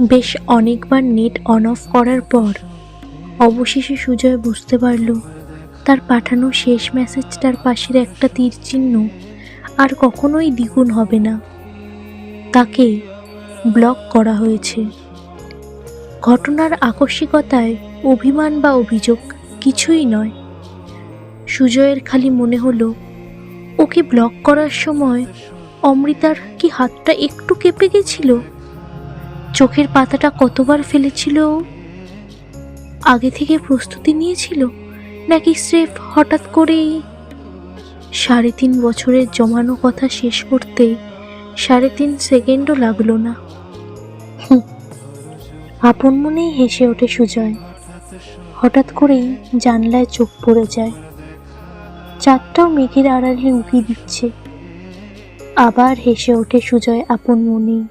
বেশ অনেকবার net on of করার পর অবশেষে সুজয় বুঝতে পারল তার পাঠানো শেষ মেসেজটার পাশের একটা তীর চিহ্ন আর কখনোই দ্বিগুণ হবে না। তাকে ব্লক করা হয়েছে। ঘটনার আকস্মিকতায় অভিমান বা অভিযোগ কিছুই নয়। সুজয়ের খালি মনে হলো ওকে ব্লক করার সময় অমৃতার কি হাতটা একটু কেঁপে গেছিল? চোখের পাতাটা কতবার ফেলেছিল ও? আগে থেকে প্রস্তুতি নিয়েছিল নাকি স্রেফ হঠাৎ করেই? 3.5 বছরের জমানো কথা শেষ করতে 3.5 সেকেন্ডও লাগলো না। আপন মনেই হেসে ওঠে সুজয়। হঠাৎ করেই জানলায় চোখ পড়ে যায়। চাঁদটাও মেঘের আড়ালে উঁকি দিচ্ছে। আবার হেসে ওঠে সুজয় আপন মনেই।